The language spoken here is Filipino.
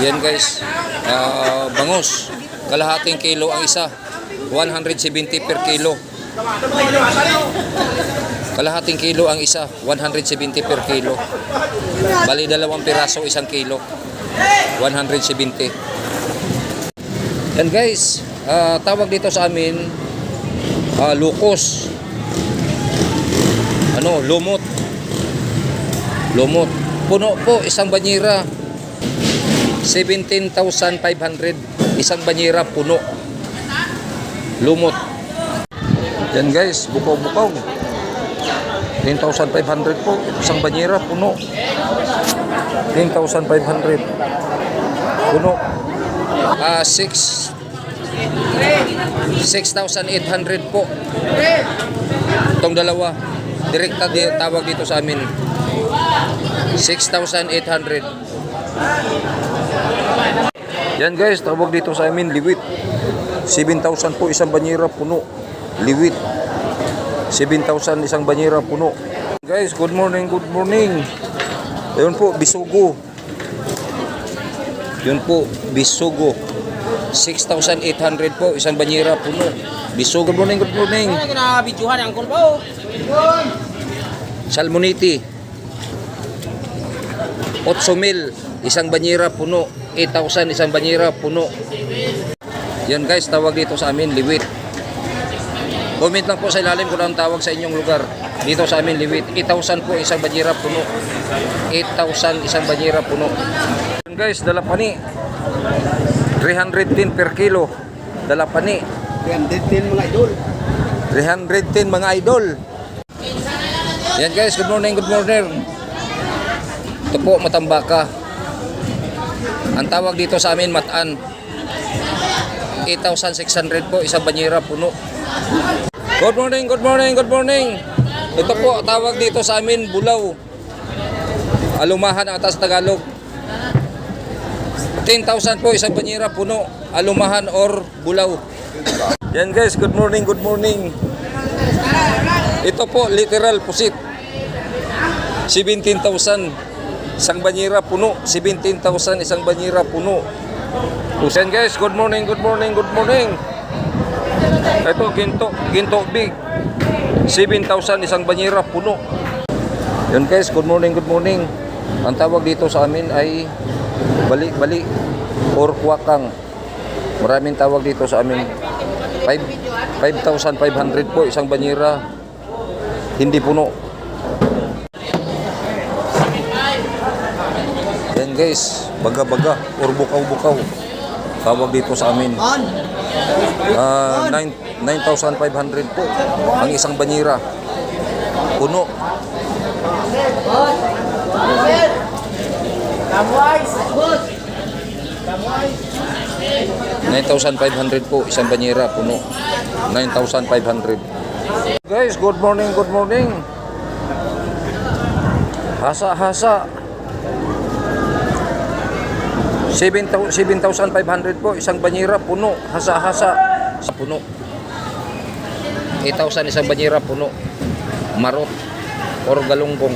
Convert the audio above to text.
Yan guys, bangus. Kalahating kilo ang isa. 170 per kilo. Kalahating kilo ang isa. 170 per kilo. Bali 2 piraso isang kilo. 170. Yan guys, tawag dito sa amin lukos. Lumot. Lumot. Puno po isang banyera. 17,500 isang banyera puno. Lumot. Yan guys, bukaw-bukaw. 10,500 po isang banyera puno. 10,500 puno. 6,800 po itong dalawa. Direkta tawag dito sa amin 6,800. Yan guys, tawag dito sa amin liwit. 7,000 po isang banyera puno. Liwit 7,000 isang banyera puno. Guys, good morning, good morning. Ayun po, bisugo. Yun po, bisugo. 6,800 po isang banyera puno. Bisugo, good morning, good morning. Salmoniti 8,000 isang banyera puno. 8,000 isang banyera puno. Yan guys, tawag dito sa amin liwit. Comment lang po sa ilalim kung ang tawag sa inyong lugar. Dito sa amin liwit. 8,000 po isang banyera puno. 8,000 isang banyera puno. Yan guys, dalapani 310 per kilo. Dalapani 310 mga idol. 310 mga idol. Yan guys, good morning, good morning. Ito po, Matambaka. Ang tawag dito sa amin, Mataan. 8,600 po, isang banyera puno. Good morning, good morning, good morning. Ito po, tawag dito sa amin, Bulaw. Alumahan ang atas Tagalog. 10,000 po, isang banyera puno. Alumahan or Bulaw. Yan guys, good morning, good morning. Ito po, literal pusit. 17,000 isang banyera puno. 17,000 isang banyera puno. Yan guys, good morning, good morning, good morning. Ito, ginto big. 7,000 isang banyera puno. Yan guys, good morning, good morning. Ang tawag dito sa amin ay bali-bali or kwakang. Maraming tawag dito sa amin. 5,500 po isang banyera. Hindi puno. Yan guys, baga-baga or bukaw-bukaw. Tawag dito sa amin. 9,500 po ang isang banyera. Puno. 9,500 po isang banyera puno. 9,500. Guys, good morning, good morning. Hasa-hasa. 7,500 po isang banyera puno. Hasa-hasa sa puno. 8,000 isang banyera puno. Marot or galunggong.